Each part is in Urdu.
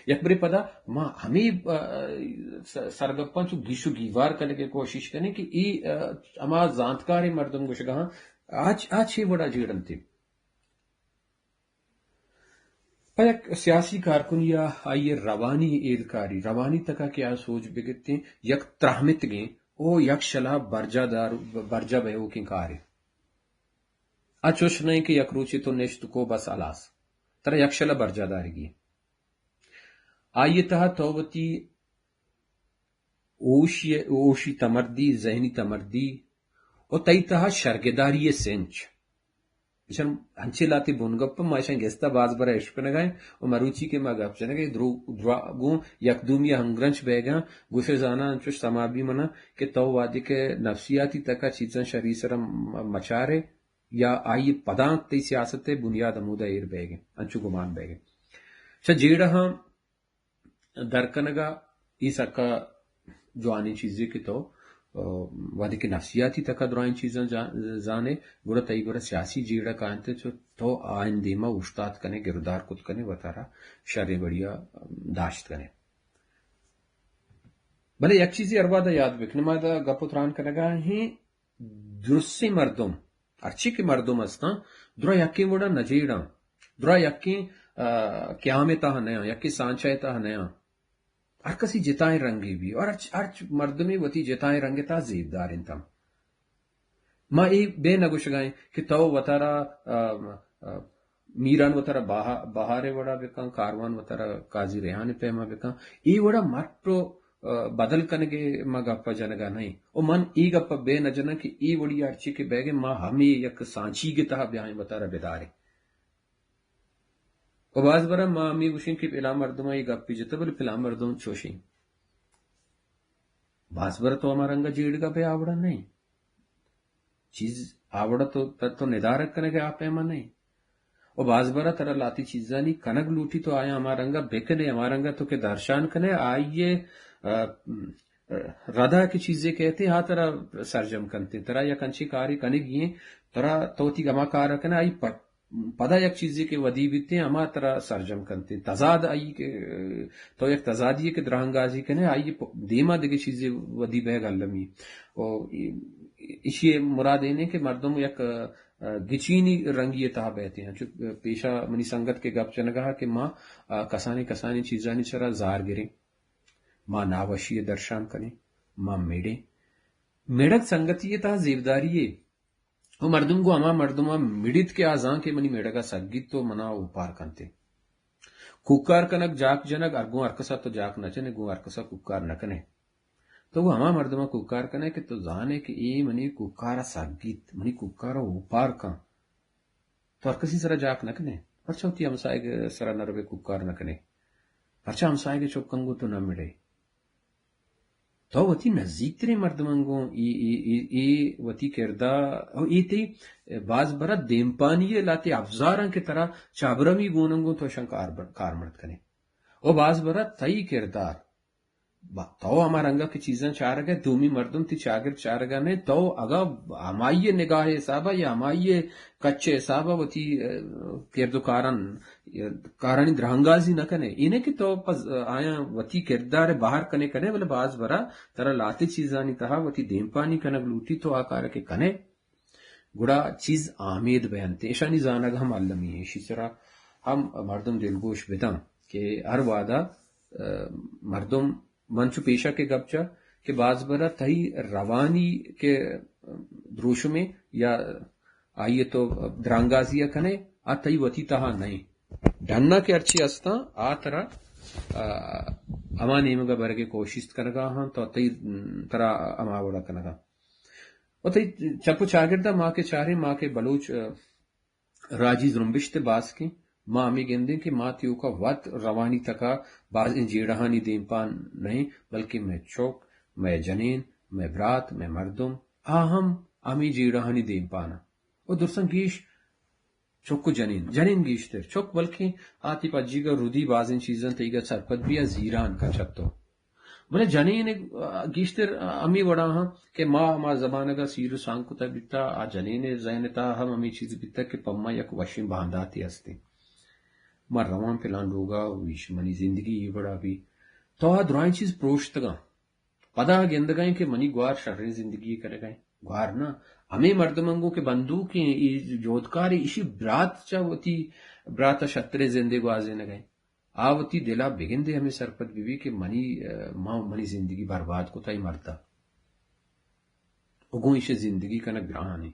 یک بری پدا ما ہمیں سرگپن چو گیشو گیوار کرنے کی کوشش کریں کہ ای اما زانتکاری مردم گوشگاں آج ہی بڑا جیڑن تھی پر یک سیاسی کارکن یا آئیے روانی ایدکاری روانی تکا کیا سوچ بگتے ہیں یک ترہمت گئیں او یک شلا برجا بے او کی کاری اچوش نہیں کہ یک روچی تو نشت کو بس الاس ترہ یک شلا برجا دارگی آئیے تہا توبتی اوشی تمردی ذہنی تمردی او تئی تہا شرگداری سنچ بچن ہنچے لاتی بونگپ ماشن گستا باز برا عشق نگائیں او مروچی کے ما گپ چنے گئے درو یک دومی ہنگرنچ بے گا گوشے زانا انچوش سمابی منا کہ تو وادی کے نفسیاتی تکا چیزن شری سرم مچارے یا آئی پدانک تی سیاست بنیاد عمودہ ایر بے گے انچو گمان بے گے شا جیڑا ہم درکنگا ای سکا جوانی چیزیں کی تو وادی کے نفسیاتی تکا درائن چیزیں زانے گوڑا تئی گوڑا سیاسی جیڑا کانتے تو آئین دیما اشتاد کنے گردار کت کنے وطارا شر بڑیا داشت کنے بلے یک چیزی اروادا یاد بکنے مادا گپتران کنگا ہیں درسی مردم ارچی کے مردم استا درا یکی وڑا نجیڑا درا یکی قیامتا ہنیا یکی سانچایتا ہنیا ہر کسی جتائیں رنگی بھی اور ارچ مردمی وتی جتائیں رنگی تا زیب دارن تم ما ای بے نگوش گائیں کہ تو وطارا میران وطارا بہارے وڑا بکن کاروان وطارا قاضی ریحان پیما بکن ای وڑا مرپرو بدل کنگے ما گپا جنگا نہیں او من ای گپا بے نجنا کہ ای وڑی ارچی کے بیگے ما ہمیں یک سانچی کے تہا بیائیں وطارا بیدارے و باز برا ما امی گوشیں کہ پلا مردم ای گپی جتا بل پلا مردم چوشیں باز برا تو ہمارا رنگا جیڑ گا بے آوڑا نہیں چیز آوڑا تو ندارت کرنے کے آپ ایما نہیں اور باز برا ترہ لاتی چیزانی کنگ لوٹی تو آیا ہمارا رنگا بکنے ہمارا رنگا تو کہ درشان کنے آئیے ردا کی چیزیں کہتے ہاں ترہ سرجم کنتے ترہ یا کنچی کاری کنگییں ترہ توتی گما کارا کنے آئی پدا یک چیزی کے ودی بیتے اما ترہ سرجم کنتے تضاد آئی کے تو یک تضادی کے درہنگازی کنے آئی دیما دیگے چیزیں ودی بے گلمی اور اسی مراد دینے کہ مردم یک گچینی رنگی تہا بیتے ہیں چو پیشہ منی سنگت کے گپ چنگا کہ ماں کسانی چیزانی چرا زار گریں ماں ناوشی درشان کریں ماں میڑک سنگتی تہا زیبداری وہ مردم کو اما مردمہ مڑت کے آزاں کے منی میڑگا سگیت تو منا اوپار کنتے کوکار کنک جاک جنک ارگوں ارکسا تو جاک نچنے گوں ارکسا کوکار نکنے تو وہ ہما مردمہ کوکار کنے کہ تو زانے کہ ای منی کوکارا سگیت منی کوکارا اوپار کن تو ارکسی سرا جاک نکنے پرچا ہوتی ہمسائے سرا نروے کوکار نکنے پرچا ہمسائے کے چوکنگو تو نہ مڑے تو وتی نزدیک ترے مردمنگوں ای وتی کردہ ای تی باز برا دیمپانی لاتی افزاراں کے طرح چابرمی گوننگوں تو شن کارمرد کنے او باز برا تئی کردار تو ہمارا رنگا کی چیزیں چار گئے دومی مردم تی چاگر چار گانے تو اگا ہمائی نگاہ حسابہ یا ہمائی کچے حسابہ وتی کردو کارانی درہنگازی نہ کنے انہیں کہ تو آیا وتی کردار باہر کنے کنے بلے باز برا ترہ لاتی چیزانی تہا وتی دیم پانی کنگ لوٹی تو آکار کے کنے گڑا چیز آمید بیانتے ایشانی زانگ ہم علمی ہے اسی طرح ہم مردم دلگوش بدن کہ ہر وعدہ مردم منچو پیشہ کے گپچا کہ باز برا تہی روانی کے دروش میں یا آئیے تو درانگازیہ کنے آ تہی وتی تہا نہیں ڈھننا کے ارچی استا آ ترہ اما نیمگا برگے کوشش کرگا ہاں تو تہی ترہ اما وڑا کنگا اور تہی چپو چاگردہ ماں کے چارے ماں کے بلوچ راجی زرمبشت باز کے ماں ہمیں گندیں کہ ماں تیو کا وط روانی تکا باز ان جیڑہانی دیمپان نہیں بلکہ میں چوک میں جنین میں برات میں مردم آہم ہمیں جیڑہانی دیمپانا اور درسن گیش چوکو جنین گیش تر چوک بلکہ آتی پجی کا رودی باز ان چیزیں تیگا سرپت بھی زیران کا چھتو بلے جنین گیشتر امی وڑا ہاں کہ ماں زبانہ کا سیر سانکو تا بیتا آ جنین ذہنتا ہم امی چیز بیتا کہ پما یک وشیم بانداتی ہستے مر رواں پلان لوگا ویش منی زندگی یہ بڑا بھی تو درائیں چیز پروشتگاں پدا گندگائیں کہ منی گوار شرری زندگی کرے گئے گوار نا ہمیں مردمنگوں کے بندوقیں جودکار اسی برات چاوتی برات شترے زندے گوازے نہ گئے آوتی دلا بگندے ہمیں سرپت بیوی کہ منی ماں منی زندگی برباد کو تائی مرتا اگوں اسے زندگی کا نہ گران ہے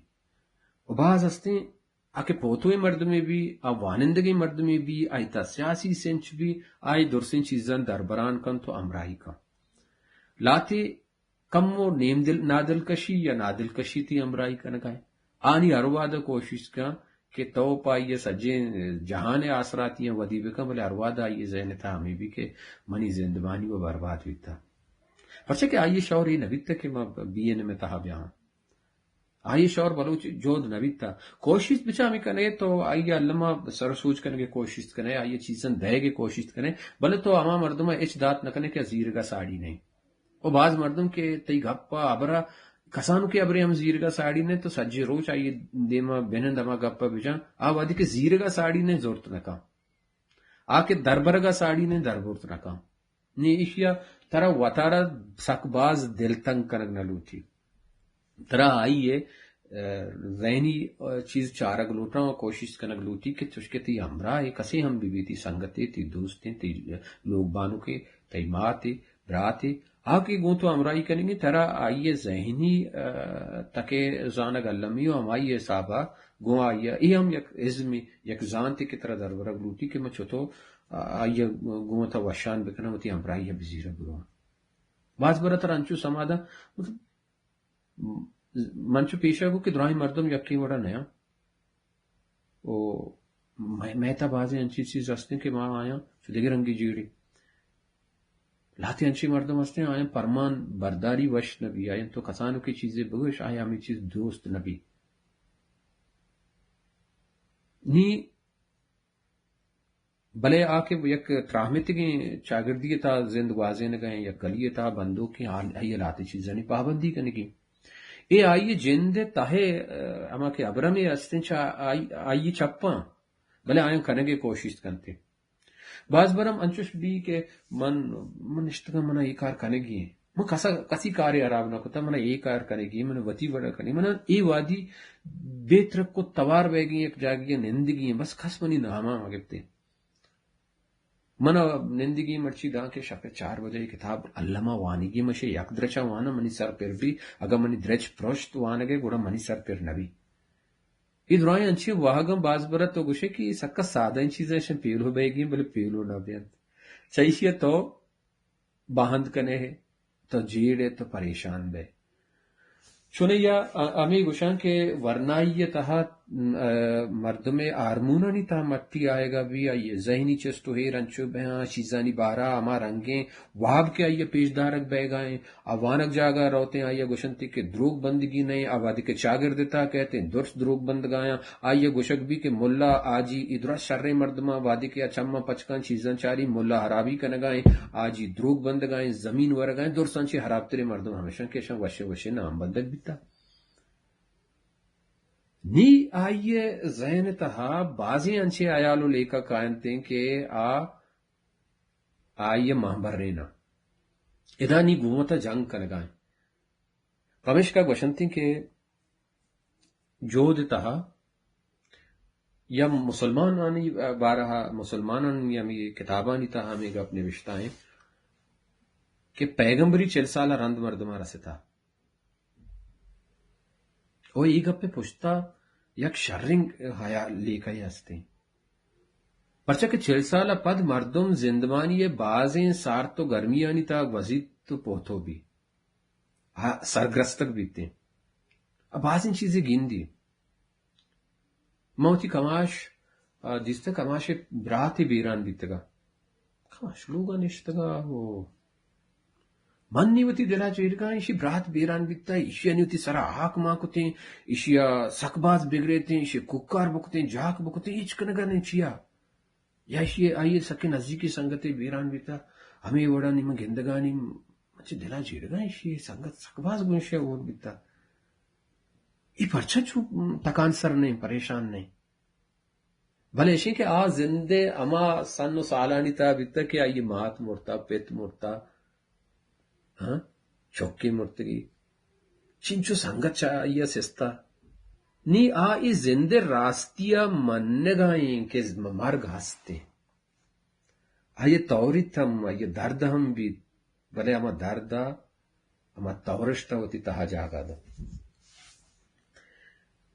و بعض ہستے آکے پوتوئے مرد میں بھی آ وانندگی مرد میں بھی آئی تا سیاسی سنچ بھی آئی درسن چیزاں دربران کن تو امرائی کن لاتے کم و نیم دل نادل کشی یا نادل کشی تی امرائی کا نگائے آنی اروادا کوشش کا کہ تو پائیے سجے جہان آسراتی ہیں ودی بکا بلے اروادا آئیے ذہن تھا ہمیں بھی کہ منی زندبانی و برباد بیتا پرچہ کہ آئیے شور یہ نبیتا کہ میں بی این میں تہا بیاں آئیے شور بلوچ جود نبیتا کوشش بچا ہمیں کنے تو آئیے علمہ سر سوچ کرنے کے کوشش کرنے آئیے چیزاں دے گے کوشش کرنے بلے تو اما مردمہ اچ دات نکنے کہ زیرگا ساڑی نہیں اور بعض مردم کے تی گپا ابرا کسانو کے ابرے ہم زیرگا ساڑی نے تو سجے روچ آئیے دیما بینن دما گپا بجا آ وادی کے زیرگا ساڑی نے زورت نکا آ کے دربرگا ساڑی نے دربورت نکا نی اشیا ترا وطارا سک باز دل تنگ کنگ نلو تھی ترا آئیے ذہنی چیز چارگ لوٹا اور کوشش کنگ لوٹی کہ تشکے تی ہمراہ کسے ہم بھی تی سنگتے تی دوستیں تی لوگ بانو کے تی ماں تی برا تی آکے گوں تو امرائی کریں گے ترا آئیے ذہنی تکے زانگ علمی و ہم آئیے صحابہ گوں آئیے ای ہم یک عزمی یک زانتی کی طرح درورگ لوٹی کہ میں چھتو آئیے گوں تا وشان بکنا متی امرائی بزیرہ بروان باز برا تر انچو سمادا مطلب منچو پیشا گو کہ درائی مردم یکی وڑا نیا او میں تا بازی انچی چیز ہستے کہ ماں آیا چو دیگر رنگی جیڑی لاتے انچی مردم ہستے آئیں پرمان برداری وش نبی آئیں تو کسانوں کی چیزیں بگوش آئیں ہمیں چیز دوست نبی نی بلے آکے یک تراہمیت کی چاگردی تا زند گوازے نگئیں یا گلیے تا بندوں کی آئیے لاتے چیزیں نہیں پابندی کرنے کی اے آئیے جند تاہے اما کے ابرمی ہستے چا آئیے چپاں بلے آئیں کرنے کوشش کرتے بعض برم انچوش بھی کہ من اشتگا منا یہ کار کرنے گی من کسی کاری عراب نہ کتا منا یہ کار کرنے گی من وطی بڑا کرنے منا ای وادی بے ترک کو توار بے گی ایک جاگی نندگی ہیں بس خس منی ناما مگبتے منا نندگی مرچی دا کے شب 4 بجے کتاب علامہ وانگی مشے یک درچا وانا منی سر پر بھی اگر منی درچ پروشت وانگے گوڑا منی سر پر نبی ادرائیں انچی واہگم باز برت تو گوشے کہ سکا سادہ ان چیزیں شن پیلو بے گی بلے پیلو نہ بیند چاہیے تو باہند کنے ہے تو جیڑے تو پریشان بے چونے یا امی گوشان کے ورنائی تہا مردم آرمونہ نہیں تہا مٹی آئے گا بھی آئیے ذہنی چستو ہے رنچو بہاں چیزانی بارا اما رنگیں واب کے آئیے پیش دارک بے گائیں اوانک جاگا روتے ہیں آئیے گوشنتی کے دروگ بندگی نہیں آبادی کے چاگر دیتا کہتے ہیں درست دروگ بند گایا آئیے گوشک بھی کہ ملا آجی ادرا شر مردمہ آبادی کے اچھما پچکان چیزاں چاری ملا حرابی کنگائیں آجی دروگ بند گائیں زمین ورگائیں درستان چی حراب ترے مردم ہمیشہ کیشن وشے وشے نام بندک بیتا نی آئیے ذہن تہا بازی انچے آیالو لے کا کائنتے کہ آئیے مہبر رینا ادا نی گومتا جنگ کنگائیں پمیش کا گوشنتی کہ جو تہا یا مسلمان آنی بارہا مسلمان آنی یا کتابانی تہا ہمیں اپنے رشتہ ہیں کہ پیغمبری 40 سالہ رند مردمہ رستا وہ یہ گپے پوچھتا یک شرنگ حیا لے کئی ہستے پرچہ کہ 40 سالہ پد مردم زندمانی بازیں سار تو گرمیانی تا وزید تو پوتھو بھی سرگرستک بیتے اب بازیں چیزیں گین دی موتی کماش جس تک کماش برات بیران بیتگا کماش لوگا نشتگا وہ من نیوتی دلا چیرگا ایشی برات بیران بیتا ایشی نیوتی سرا آک ماں کتے ایشیا سکباز بگڑیتے ایشی ککار بکتے جاک بکتے ایچ کنگا نہیں چیا یا ایشی آئیے سکے نزدیکی سنگتے بیران بیتا ہمیں وڑا نیمہ گندگانی مچے دلا چیرگا ایشی سنگت سکباز گنشیا اور بیتا ای پرچہ چھو تکان سر نہیں پریشان نہیں بھلے اشی کہ آ زندے اما سن و سالانی تا بیتا کہ آئی مات مرتا پیت مرتا ہاں چوکی مرتگی چنچو سنگت چاہیے سستا نی ای زندے راستیا منگائیں کہ مرگ ہستے آئیے توریت ہم آئیے درد ہم بھی بھلے اما دردا اما تورشتا ہوتی تہا جاگا دا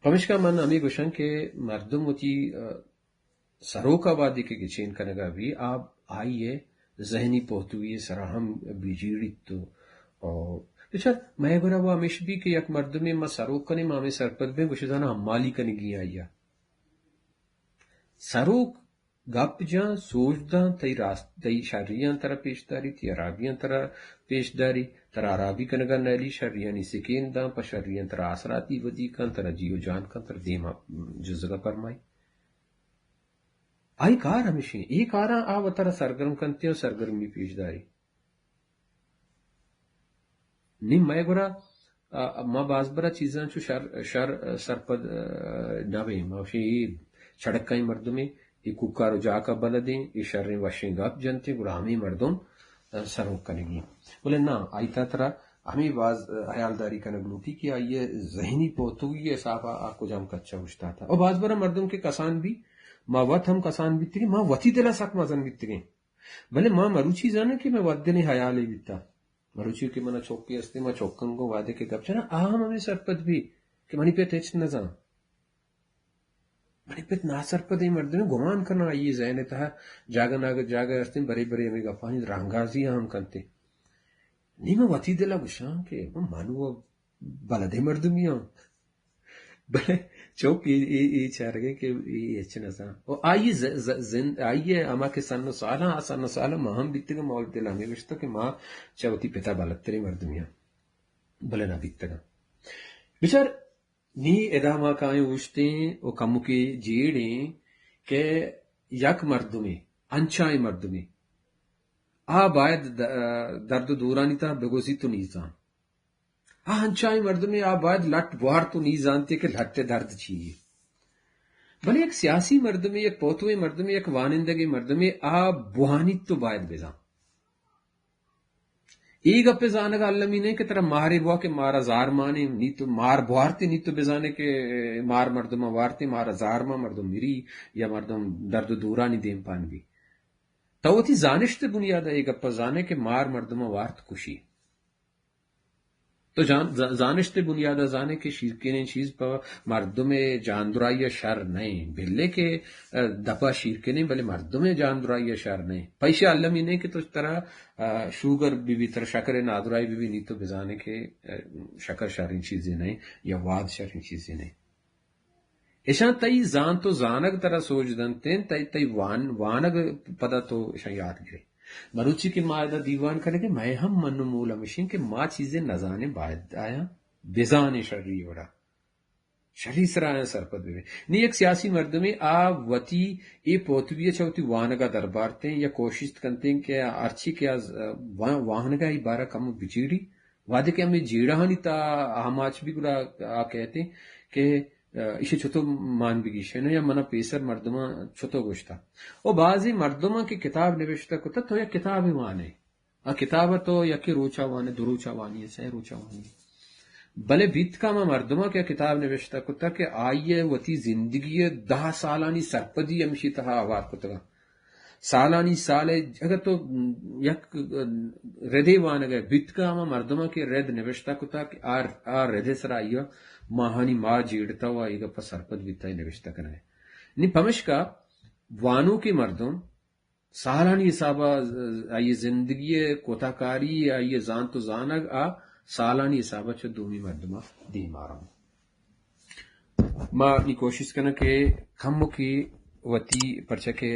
پمشکا من امی گوشن کہ مردم ہوتی سروک آبادی کے گچین کنگا بھی آپ آئیے ذہنی پوتوئی سراہم بیجیڑی تو بچار میں گنا وہ ہمیش بھی کہ یک مردمی ما سروک کنے ما ہمیں سرپد میں گوشتانا ہم مالی کنے گی آئیا سروک گپ جاں سوچ داں تی شریان ترا پیشداری تی عرابیان ترا پیشداری ترا عرابی کنگا نیلی شریانی سکین داں پا شریان ترا آسراتی ودی کن ترا جیو جان کن ترا دیما جزگا فرمائی آئی کار ہمیشہ ایک آرہاں آو ترا سرگرم کنتے ہو سرگرمی پیشداری نیم میں گورا ما باز برا چیزاں چو شر سرپد نوے موشی چھڑکائی مردمیں ای کوکارو جاکا بلدیں ای شریں وشیں گپ جنتے گورا ہمیں مردم سروک کنگی بولے نا آئیتا ترا ہمیں باز حیالداری کنگلوٹی کی آئیے ذہنی پوتوئی صافا آکو جام کچا ہوشتا تھا اور باز برا مردم کے کسان بھی ما وط ہم کسان بیتگیں ما وطی دلا سک مزن بیتگیں بھلے ما مروچی جانا کہ میں ود دنے حیالے بیتا مروچی کہ منا چوکی استے ما چوکن کو وعدے کے گپ چنا آہم ہمیں سرپد بھی کہ منی پہ تیچ نظام منی پہ نا سرپد ہی مرد میں گمان کرنا آئیے ذہن تہا جاگا ناگا جاگا استے بڑے بڑے ہمیں گفانی رانگازی ہم کنتے نہیں میں وطی دلا گشان کہ مانو بلدے مردمی ہوں بلے چوک یہ چاہ رہے کہ یہ اچھا نظام اور آئیے اما کے سن و سالہ ماں ہم بیتے گا مول دل ہمیں گشتا کہ ماں چاوتی پتا بالتری مردمیاں بلے نہ بیتے گا بچار نی ادا ماں کائیں اوشتے ہیں او کمو کے جیڑیں کہ یک مردمی انچائی مردمی باید درد دورانی تا بگوزی تو نیزان انچائی مردمی باید لٹ بوار تو نہیں جانتے کہ لٹے درد چاہیے بھلے ایک سیاسی مردمی ایک پوتوئی مردمی ایک وانندگی مردمی بوہانی تو باید بزان ایک اپے زانگا اللہ می نہیں کہ ترہ مارے بوا کہ مارا زار مانے نی تو مار بوارتے نی تو بزانے کہ مار مردم وارتے مارا زار ما مردم میری یا مردم درد دورانی دیم پان بھی تو تھی زانشت بنیاد ایک اپا زانے کہ مار مردم وارت کشی تو زانشت بنیادہ زانے کے شیرکین چیز پر مردم جاندرائی شر نہیں بلے کے دپا شیرکین بلے مردم جاندرائی شر نہیں پیشہ علمی نہیں کہ تو طرح شوگر بھی طرح شکر نادرائی بھی نہیں تو بزانے کے شکر شرین چیزیں نہیں یا واد شرین چیزیں نہیں ایشان تئی زان تو زانگ طرح سوچ دنتین تئی وانگ پدا تو ایشان یاد گرے مروچی کی ماہدہ دیوان کرے کہ میں ہم من مولا مشین کہ ماں چیزیں نزانے باید آیا بزانے شرری وڑا شرری سر آیا سرپد بے نہیں ایک سیاسی مرد میں وطی ای پوتوی چوتی وانگا دربارتے ہیں یا کوشش کنتے ہیں کہ ارچی کیا وانگا ای بارہ کم بچیڑی وعدے کہ ہمیں جیڑا ہنی تا ہم آج بھی گلا کہتے ہیں کہ اسے چھتو مان بگیش ہے یا منا پیسر مردمہ چھتو گوشتا او بعضی مردمہ کی کتاب نوشتا کتا تو یا کتاب ہی وانے کتاب تو یا کہ روچا وانے دروچا وانی ہے سہ روچا وانی ہے بلے بیت کا مردمہ کیا کتاب نوشتا کتا کہ آئیے وطی زندگی 10 سالانی سرپدی امشی تہا آوار کتا سالانی سالے اگر تو یک ردے وانگا بیت کا مردمہ کے رد نوشتا کتا کہ ردے سر آئیے ماہانی ماں جیڑتا ہوا ایک پا سرپد بیتا ہی نوشتا کرنے نہیں پمش کا وانو کے مردم سالانی حسابہ آئیے زندگی کوتا کاری آئیے زان تو زانگ سالانی حسابہ چھو دومی مردمہ دی مارا ہوں ماں اپنی کوشش کرنا کہ کم کی وطی پرچہ کے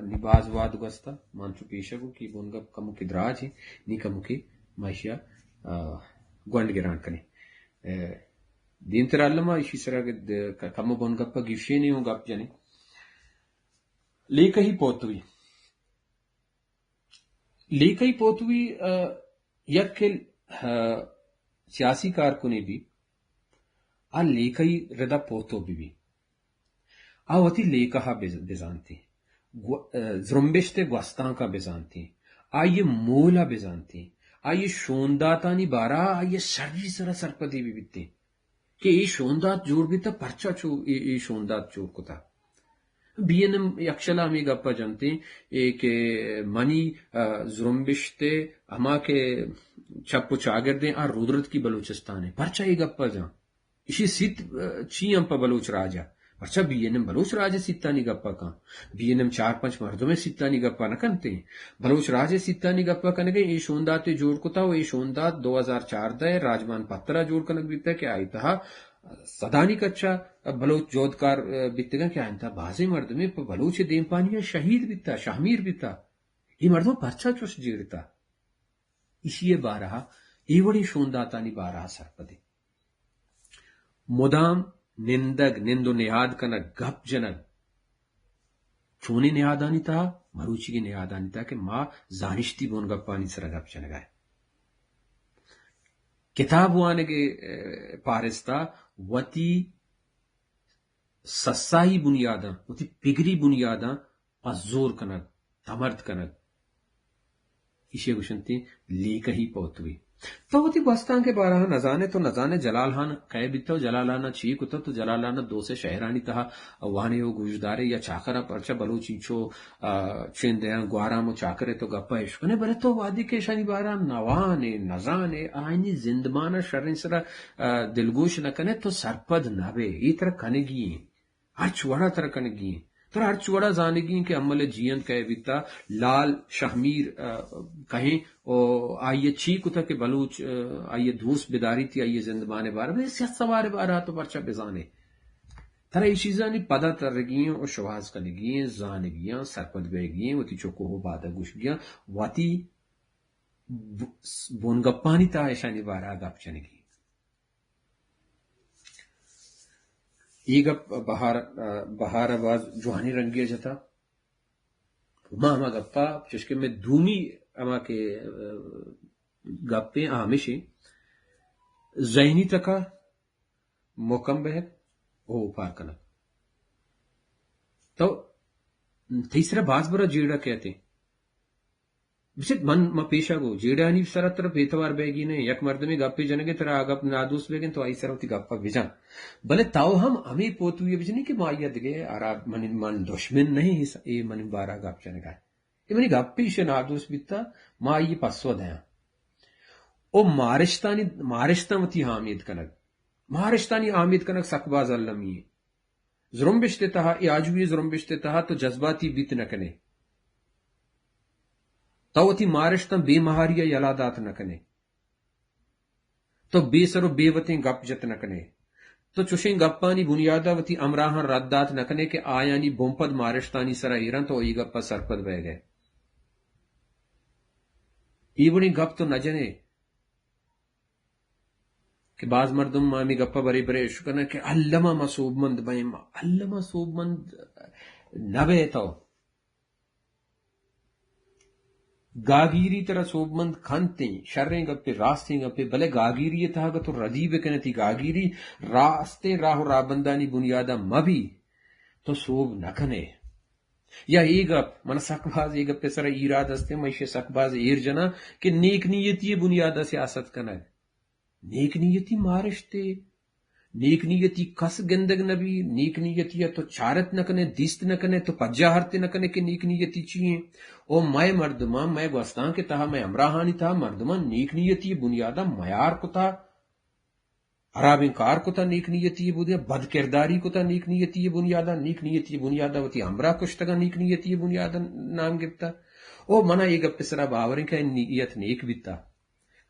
نباز واد گستا مانچو پیشہ کو کی بونگا کم کی دراج ہی نی کم کی معاشیہ گوانڈ گران کرنے دین تر علمہ اسی طرح کم بون گپا گفشے نہیں ہوں گپ جانے لیکہی پوتوی یک سیاسی کارکنی بھی لیکہی ردا پوتو بھی آوتی لیکہا بیزانتی زرمبشتے گوستان کا بیزانتی آئیے مولا بیزانتی آئیے شونداتانی بارا آئیے سروی سرا سرپدی بھی بیتے کہ ای شوندات جوڑ بیتا پرچا چو ای شوندات جوڑ کتا بیانم یکشلا ہمی گپا جانتے کہ منی زرمبشتے ہما کے چپ و چاگردیں آ رودرت کی بلوچستان ہے پرچا ای گپا جان اسی سیت چی ہم پا بلوچ راجا پرچا بیانم بلوچ راجے سیتانی گپا کان بیانم 4-5 مردوں میں سیتانی گپا نہ کنتے ہیں بلوچ راجے سیتانی گپا کنگے ای شوندات جوڑ کتا و ای شوندات 2014 راجمان پترہ جوڑ کنگ بیتا کہ آئی تہا سدانی کچا بلوچ جودکار بیتگا کہ آئین تھا بازی مردوں میں بلوچ دیم پانیا شہید بیتا شہمیر بیتا یہ مردوں پرچا چوش جیرتا اسی بارہا ایوڑی شونداتانی بارہا سرپدے مدام نندگ نندو نیاد کنگ گپ جنگ چونی نیادانی تھا مروچی کی نیادانی تھا کہ ماں زانشتی بون گپانی سر گپ جنگائے کتاب وانے کے پارستا وتی سسائی بنیاداں وتی پگری بنیاداں پزور کنگ تمرد کنگ اسی گوشنتی لیکہ ہی پوتوی تو وتی بستان کے بارہ نزانے تو نزانے جلال ہان کہے بیتا جلالانہ چی کتا تو جلالانہ دو سے شہرانی تہا وانے ہو گوشدارے یا چاکرہ پرچا بلوچی چو چندیاں گوارامو چاکرے تو گپا عشقنے بلے تو وادی کے شانی بارہ نوانے نزانے آئینی زندمانہ شرن سرا دلگوش نکنے تو سرپد نبے ای طرح کنگی ہیں ہر چوڑا طرح کنگی ہیں تو ہر چوڑا زانگی کہ عمل جیند کہے بیتا لال شہمیر کہیں آئیے چی کتا کہ بلوچ آئیے دھوس بداری تھی آئیے زندبانے بارہ میں سیاست سوارے بارہ تو پرچا بزانے ترہ یہ چیزانی پدا ترگیاں اور شواز کنگیاں زانگیاں سرپد بیگیاں وتی چوکو ہو بادا گوشگیاں واتی بونگپانی تا ایشانی بارہ گپ چنگی ایگا بہار آواز جوانی رنگیا جتا ما ہما گپا چشکے میں دھومی اما کے گپے آمشی ذہنی تکا موکم بہت او پار کنا تو تیسرا باز برا جیڑا کہتے بسید من ما پیشا گو جیڑانی سر طرف اعتبار بیگی نے یک مردمی گپی جنگے ترا گپ نادوس بیگن تو آئی سر ہوتی گپا بجان بلے تاو ہم ہمیں پوتوی بجنی کہ ما آئیت گئے عراب من دشمن نہیں اے من بارا گپ جنگا ہے یہ منی گپی سے نادوس بیتا ما آئی پسو دیا او مارشتان وتی حامید کنگ مارشتانی حامید کنگ سکباز اللمی زرمبشتے تہا آجوی زرمبشتے تہا تو جذباتی بیت نکنے توتی مارشتن بے مہاریا یلادات نکنے تو بے سرو بے وتیں گپ جت نکنے تو چوشیں گپانی بنیادہ وتی امراہاں ردات نکنے کہ آیانی بومپد مارشتانی سرا ایران تو ای گپا سرپد بہ گئے ای بڑی گپ تو نجنے کہ بعض مردم مامی گپا بری برے شکنا کہ علمہ مسوب مند بائم علمہ صوب مند نبے تو گاگیری طرح صوبمند کھنتے شریں گپے راستے گپے بلے گاگیری تھا تو ردیب کنتی گاگیری راستے راہ رابندانی بنیادہ مبی تو صوب نکنے یا ای گپ من سکباز ای گپے سر ایراد ہستے میشے سکباز ایر جنا کہ نیک نیتی بنیادہ سیاست کنگ نیک نیتی مارشتے نیک نیتی کس گندگ نبی نیک نیتی تو چارت نکنے دیست نکنے تو پجا ہرتے نکنے کہ نیک نیتی چیئیں او میں مردمان میں گوستان کے تہا میں امراہانی تھا مردمان نیک نیتی بنیادہ معیار کو تھا عراب انکار کو تھا نیک نیتی بنیادہ بد کرداری کو تھا نیک نیتی بنیادہ نیک نیتی بنیادہ وتی امرا کشتگا نیک نیتی بنیادہ نام گفتا او منا یہ گپ سرا باوریں کہ نیت نیک بیتا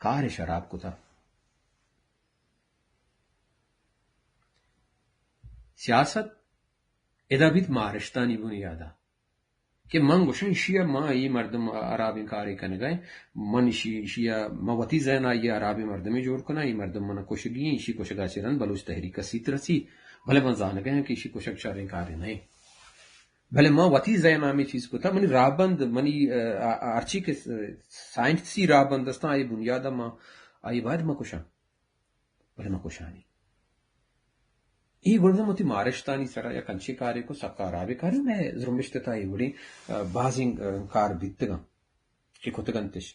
کار شراب کو تھا سیاست ادا بیت مارشتانی بنیادہ کہ من گوشن شیعہ ما یہ مردم عرابی کاری کنے گئے من شیعہ موتی زین آئی عرابی مردمی جوڑ کنا یہ مردم من کشگی اسی کشگا چرن بلوچ تحریک سیت رسی بھلے من زان گئے کہ اسی کشگ شرین کاری نہیں بھلے ما وتی زین آمی چیز کو تھا منی رابند منی ارچی کے سائنسی رابند دستا آئی بنیادہ ما آئی بعد ما کشا بھلے ما کشانی iyi gurda Maristani sara ya kanchi kare ko sakarabe kare me zrumbishte ta iyi bazing kar bittigan ki kotagantish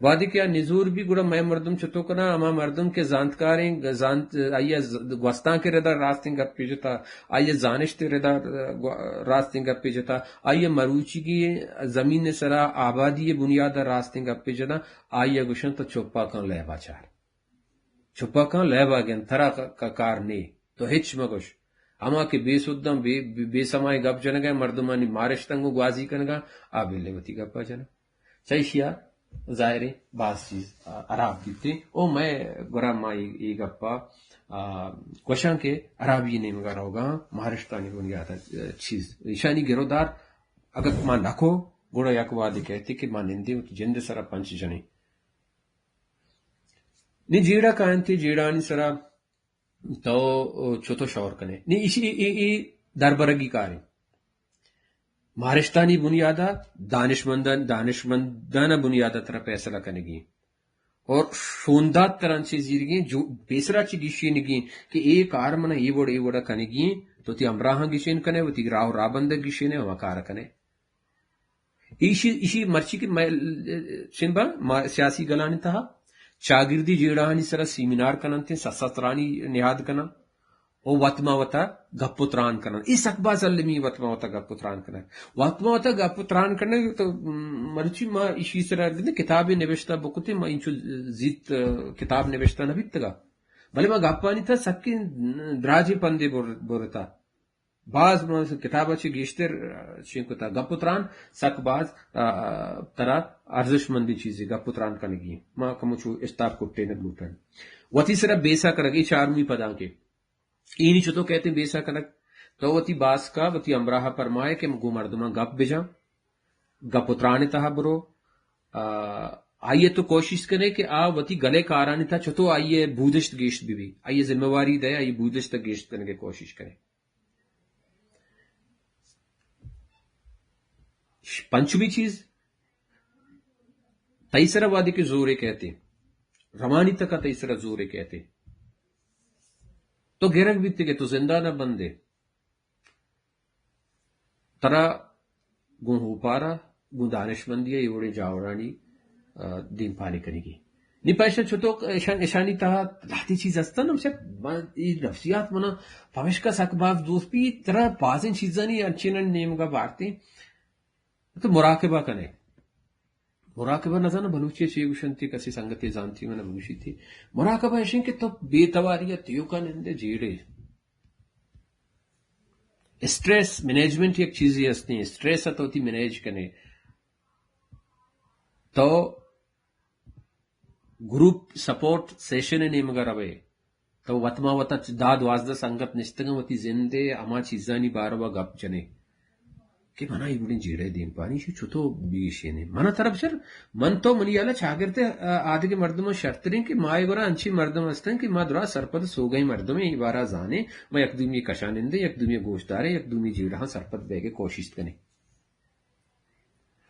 وادی کیا نزور بھی گڑا میں مردم چتو کنا اما مردم کے زانتکاریں زانت آئیے گوستان کے ردا راستیں گپ پی جتا آئیے زانش تے ردا راستیں گپ پی جتا آئیے مروچی کی زمین سرا آبادی بنیاد راستیں گپ پی جتا آئیے گشن تو چوپا کان لیبا چار چوپا کان لیبا گن تھرا کا کار نے تو ہچ مگوش اما کے بے سدم بے سمائے گپ جنگا مردمانی مارشتنگو گوازی کنگا آبے لیوتی گپا جنا چاہیے ظاہر ہے بعض چیز عراب دیتے او میں گرا ما یہ گپا کوشاں کے عرابی نے مگا ہوگا مہاراشٹرانی بنیاد چیز ایشانی گرودار اگر ماں نکو گوڑا یک وادی کہتے کہ ماں نندے جند سرا پنچ جنے نی جیڑا کائن تھی جیڑانی سرا تو چھوٹو شور کنے نی اسی دربرگی کاریں مہارشتانی بنیادہ دانشمندانہ بنیادہ طرح فیصلہ کرنے گی اور شوندات طرح سے زیرگی جو بیسرا چی گیشی نگی کہ ایک آرمنا یہ وڑا کنے گی تو تی امراہاں گیشین کنے و تی راو رابندہ گیشین ہے وکارا کنے اسی مرچی کی سنبا سیاسی گلانی تھا چاگردی جیڑانی سرا سیمینار کنن تھے سسترانی نہاد کنن او وطما وطا گپتران کرنا اس اکباز علمی وطما وطا گپتران کرنا وطما وطا گپتران کرنا تو مرچی ما اسی طرح کتابیں نوشتہ بکتے ما انچو زیت کتاب نوشتہ نبیتگا بھلے ما گپانی تھا سکی دراجی پندے بورتا بعض ما کتابہ چی گیشتر شنکتا گپتران سک بعض ترا ارزش مندی چیزیں گپتران کرنے گی ما کمچو استاب کٹے نگلوٹن وطی سرا بیسا کرگی چارمی پدان کے اینی چھتو کہتے ہیں بیسا کنک تو وتی باس کا وتی امراہ پرمائے کہ مگو مردما گپ بجا گپ اترانے تہا برو آئیے تو کوشش کرے کہ آ وتی گلے کارانی تھا چھتو آئیے بودشت گیشت بھی آئیے ذمہ واری دے آئیے بودشت گیشت کرنے کی کوشش کرے پنچمی چیز تیسرا وادی کے زورے کہتے روانی تک کا تیسرا زورے کہتے تو گرک بیتے کہ تو زندہ نہ بندے ترا گن ہو پارا گن دانش مندی ہے یہ وڑے جاورانی دین پالی کرے گی نی پیشہ چھتو اشانی تہا لاتی چیز ہستا نا یہ نفسیات منا پوش کا سکباف دوست بھی ترا پاسن چیزانی اچھینن نیم کا بارتے تو مراقبہ کنے مراقبہ نہ جانا بلوچی چی گوشنتی کسی سنگتی جانتی میں بلوچی تھی مراقبہ ایشن کہ تو بے تواریت تیو کا نندے جیڑے اسٹریس مینجمنٹ ایک چیزی ہستی اسٹریس ہے تو تی مینیج کنے تو گروپ سپورٹ سیشن نہیں مگر روے تو وطما وطا داد وازدہ سنگت نشتگا وطی زندے اما چیزانی باروا گپ جنے کہ منا یہ بڑی جیڑے دین پانی شو چھتو بیشی نے منا طرف سر من تو منی یالا چاگرتے آدھے کے مردموں شرط رہیں کہ ماں گورا انچی مردم ہستن کہ ماں درا سرپد سو گئی مردم یہ بارا زانے میں یک دومی کشانندے یک دومی گوشتارے یک دومی جیڑا سرپد بے کے کوشش کنے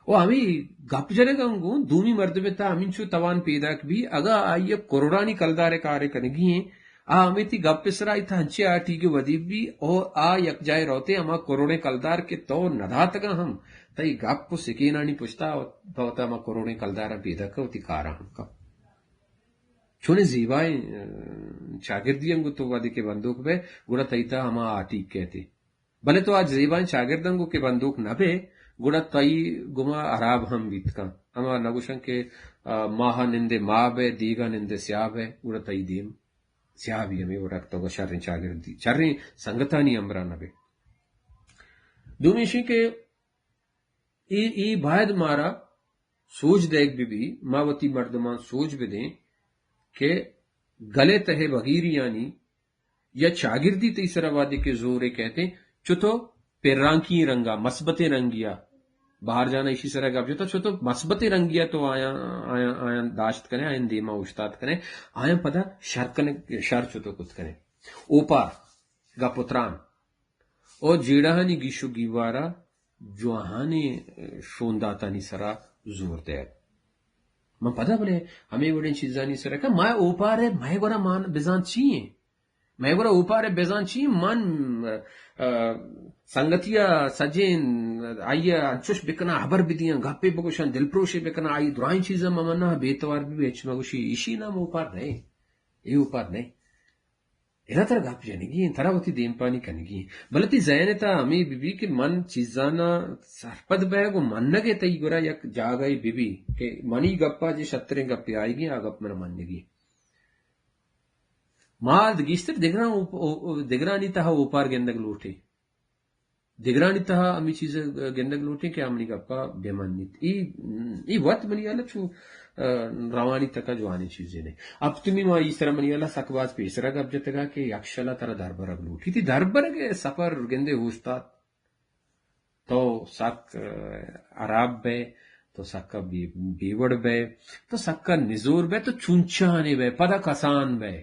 او ہمیں گپ جنے گا انگو دومی مردمے تا ہمیں چو توان پیدا بھی اگا آئیے کورورانی کلدارے کارے کنگی ہیں ہمیں تی گپ پسر آئی تھا ہنچے آٹی کے ودیب بھی اور یک جائے روتے ہما کروڑے کلدار کے تو نداتگا ہم تا یہ گپ کو سکینانی پوچھتا ہوتا ہما کروڑے کلدارا پیدا کا ہوتی کارا ہم کا چونے زیبائیں چاگردی انگو تو ودی کے بندوق بے گوڑا تیتا ہما آٹی کہتے بلے تو آج زیبائیں چاگردنگو کے بندوق نہ بے گوڑا تئی گما عراب ہم بیت کا ہما نگوشن کے ماہ نندے ماں بے دیگا نندے سیاب ہے گوڑا تئی دیم سیابی ہمیں وہ رکھتا ہوگا شرین چاگردی شرین سنگتانی امران بے دومیشی کے ای باید مارا سوچ دیکھ بھی ماوتی مردمان سوچ بھی دیں کہ گلے تہے بغیری یعنی یا چاگردی تیسرا وادی کے زورے کہتے چتو پیرانکی رنگا مثبت رنگیا باہر جانا اسی طرح گپ جو چھو تو مثبت رنگیا تو آیا داشت کریں آئین دیما استاد کریں آیا پدا شر چھو کت کریں اوپا گپتران او جیڑہانی گیشو گیوارا جوہانی شونداتانی سرا زور دے من پدا بلے ہمیں بڑے چیزانی سرا کہ ماں اوپا رہے ماں گورا مان بزان چیئیں میں گورا اوپر بیزان چی من سنگتیا سجین آئی انچوش بکنا حبر بدیاں گپے بگوشن دل پروشی بکنا آئی درائیں چیزیں ممنا بیتوار بھی بیچ مگوشی ایشی نام اوپر نہیں یہ اوپر نہیں ایرا تر گپ جنگی ترا ہوتی دیم پانی کنگی بلتی زینتا امی بی بی کہ من چیزانا سرپد بے گو من نگے تی گورا یک جاگئی بی بی کہ منی گپا جی شتریں گپی آئی گی آ گپ من منگی مال گیستر دگرانی تہا اوپر گندگ لوٹے دگرانی تہا امی چیز گندگ لوٹے کہ امنی گپا بے منیت ای وقت منی اللہ چھو روانی تکا جوانی چیزیں نہیں اب تمی ما اس طرح منی اللہ سکواز پیسرا گپ جتگا کہ یکشلا ترا دربرگ لوٹی تھی دربرگ سفر گندے ہوستا تو سک عراب بے تو سکا بیوڑ بے تو سکا نزور بے تو چونچانے بے پدا کسان بے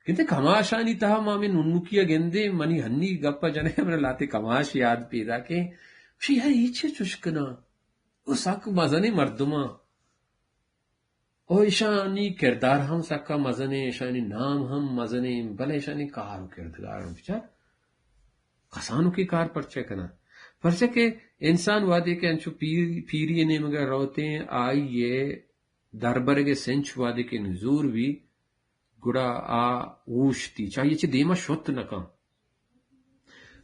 کہتے کماشانی تہا مامی ننکیا گندے منی ہنی گپا جنے من لاتے کماش یاد پیدا کہ یار ایچے چشکنا او سک مزنے مردما او ایشانی کردار ہم سکا مزنے ایشانی نام ہم مزنے بلے ایشانی کارو کردگار ہم بچار کسانو کی کار پرچے کنا پرچے کہ انسان وادے کے انچو پیری نے مگر روتے ہیں آئی یہ دربرگ سنچ وادے کے نزور بھی گڑا آ اوشتی چاہیے چھ دیما شوت نکا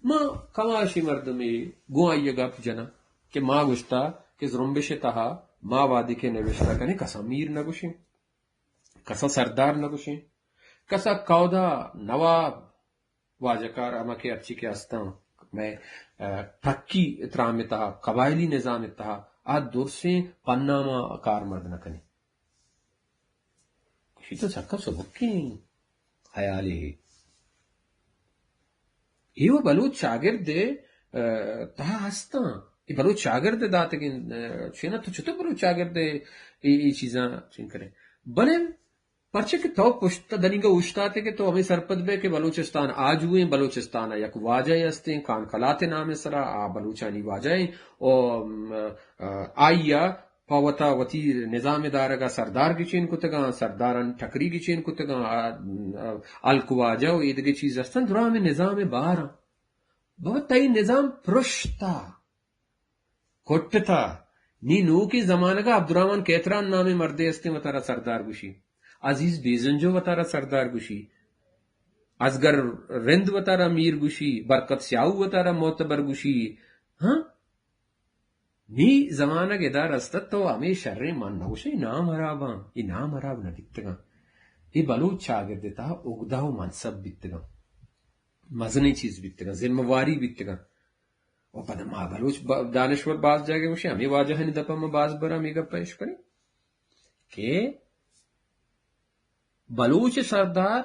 ما کماشی مردمی گو آئیے گپ جنا کہ ما گشتا کہ زرمبش تہا ما وادی کے نوشتا کنے کسا میر نگوشیں کسا سردار نگوشیں کسا کودا نواب واجکار اما کے ارچی کے استان میں تکی اترام تہا قبائلی نظام تہا آ دور سے پناما کار مرد نکنے تو سکا سبکی خیالی ہے یہ بلوچ شاگرد تہا ہستا یہ بلوچ شاگرد داتے کہ چھینا تو چھتو بلوچ شاگرد یہ چیزاں چین کریں بلے پرچے کہ تو پشتا دنیگا اوشتاتے کہ تو ہمیں سرپد بے کہ بلوچستان آج ہوئے بلوچستان یک واجہ ہستے کان کلاتے نام سرا آ بلوچانی واجہ آئیا پاوتا وتی نظام دارگا سردار کی چین کتگا سرداران ٹکری کی چین کتگا الکواجہ و ایدگی چیز استن درا میں نظام بارا بہت تئی نظام پرشتا کٹتا نی نو کی زمانہ کا عبدالرحمن کیتران نام مردے استے وطارا سردار گوشی عزیز بیزنجو وطارا سردار گوشی ازگر رند وطارا میر گوشی برکت سیاو وطارا معتبر گوشی ہاں نی زمانہ کے دار استت تو ہمیں شر من نگوشی نام حراباں یہ نام حراب نہ دکتگا یہ بلوچ شاگرد تا اگدہ و منصب بیتگا مزنی چیز بیتگا ذمہ واری بیتگا اور پدہ ما بلوچ دانشور باز جاگے گوشی ہمیں واجہ ہنی دپا ما باز برا میگا پیش کریں کہ بلوچ سردار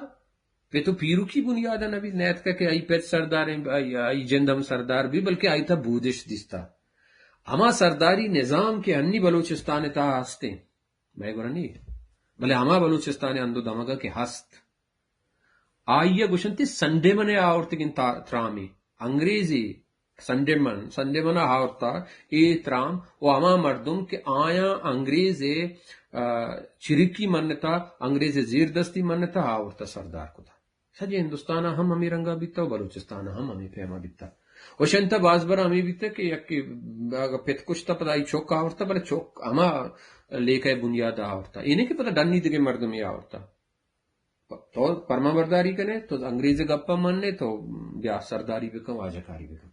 پہ تو پیرو کی بنیاد ہے نبی نیت کا کہ آئی پیت سردار آئی جندم سردار بھی بلکہ آئی تھا بودش دستا ہما سرداری نظام کے انی بلوچستان تا ہستے میں گورا نہیں بلے ہما بلوچستان اندو دمگا کے ہست آئیے گوشنتی سنڈے منے آورتے گن ترامی انگریزی سنڈے من آورتا ای ترام و ہما مردم کے آیا انگریز چرکی منتا انگریز زیر دستی منتا آورتا سردار کو تھا سجے ہندوستان ہم ہمیں رنگا بیتا و بلوچستان ہم ہمیں پیما بیتا وشنتا باز برا ہمیں بیتا کہ یک پیت کچھ تا پدا ای چوک آورتا بلے چوک ہما لے کے بنیاد آورتا یہ نہیں کہ پتا ڈنی دے مردمی آورتا تو پرما برداری کنے تو انگریز گپا مننے تو بیا سرداری بکم واجکاری بکم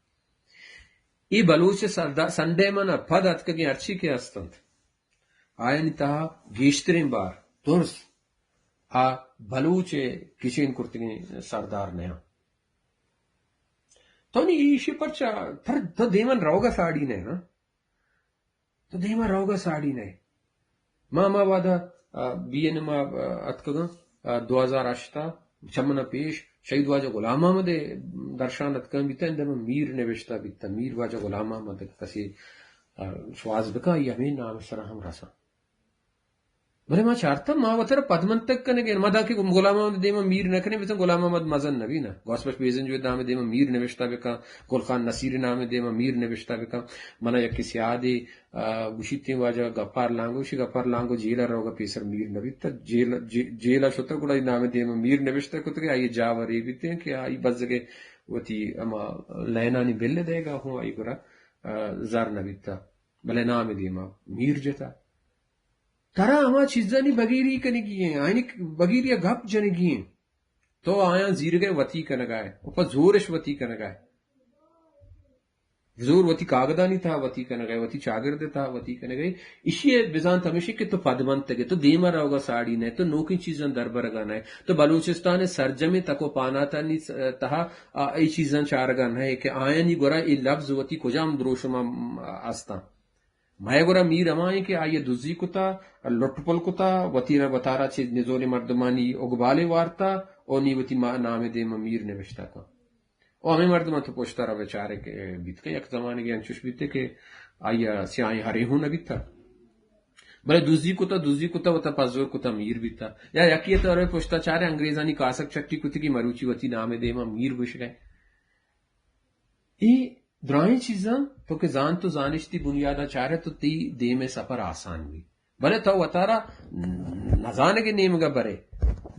ای بلوچ سنڈے من پد اتکگی ارچی کے استند آئین تہا گیشترین بار درس آ بلوچ کشین کرتگی سردار نیا تو نہیں ایشی پرچا تو دیمن روگا ساڑی نے نا تو دیمن روگا ساڑی نے ما وادا بیین ما اتکگا 2008 چمنا پیش شہید واجہ غلام احمد درشان اتکگا بیتا اندر میر نوشتا بیتا میر واجہ غلام احمد کسی شواز بکا یہ ہمیں نام سرا ہم رسا بھلے ماں چارتا ماں وتر پدمن تک کنے گے مدا کہ غلام محمد دیما میر نکنے بیتن غلام محمد مزن نبی نا گوسپش بیزن جو نام دیما میر نوشتا بکا گل خان نصیر نام دیما میر نوشتا بکا منا یک کسی آدی گوشیتی واجا گپار لانگو شی گپار لانگو جیلا روگا پیسر میر نبی تا جیلا شتر گڑا نام دیما میر نوشتا کتا کہ آئی جاوری بیتے ہیں کہ آئی بزگے وتی اما لینانی بلے دے گا ہوں آئی گڑا زار نبی تا بھلے نام دیما میر جتا ترا اما چیزاں نی بگیری کنی گیے آئینی بگیری گپ جنی گیے تو آیا زیر گئے وتی کنگائے اوپر زورش وتی کنگائے زور وتی کاغدانی تھا وتی کنگائے وتی چاگرد تھا وتی کنگائے اسی بزان تمشی کہ تو پدمنت گے تو دیما رہوگا ساڑی نے تو نوکی چیزاں دربرگانا ہے تو بلوچستان سرجمی تکو پانا تا نی تہا ای چیزاں چارگان ہے کہ آیا نی گورا ای لفظ وتی کجام دروشما آستا مائے گورا میر امائیں کہ آئیے دزی کتا لٹ پل کتا وطیرہ بطارہ چیز نزول مردمانی اگبالے وارتا او نی وطی نام دے میر نوشتا کا او ہمیں مردمان تو پوچھتا رہا بیچارے کہ بیت کے یک زمانے کے انچوش بیتے کہ آئیے سیاہیں ہرے ہوں نہ بیتا بلے دوزی کتا وطا پازور کتا میر بیتا یا یکی تو رہے پوچھتا چارے انگریزانی کاسک چٹی کتی کی مروچی وطی نام دے میر بش گئے ای درائیں چیزاں تو کہ زان تو زانشتی بنیادہ چارے تو تی دے میں سفر آسان ہوئی بلے تو وطارا نزانے کے نیم گا برے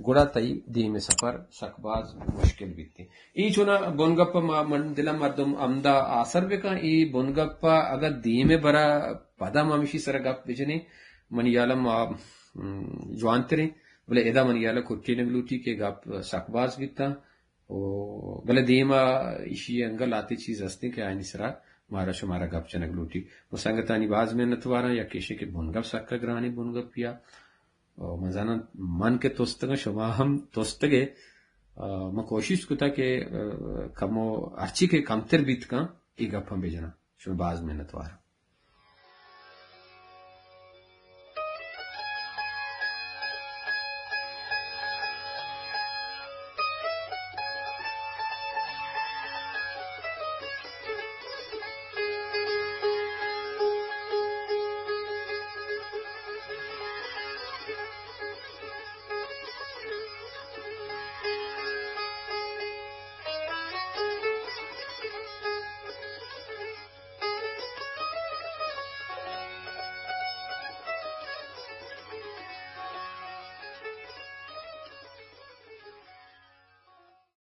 گڑا تئی دے میں سفر سکباز مشکل بیتی ای چونا بونگپا من دلم مردم امدا آثر بکا ای بونگپا اگر دے میں برا پدا مامشی سر گپ بجنے منیالم جوانتریں بلے ادا منیالا کھٹی نگلوٹی کے گپ سکباز بیتا بلے دیما ایشی انگل آتی چیز ہستی کہ آئینی سرا مارا شمارا گپ چنگ لوٹی وہ سنگتانی باز میں نتوارا یا کیشے کے بھنگپ سکا گرانی بھنگپ پیا مزانا من کے توستگا شما ہم توستگے ما کوشش کتا کہ کمو ارچی کے کمتر بیت کا ای گپ ہم بجنا شما باز میں نتوارا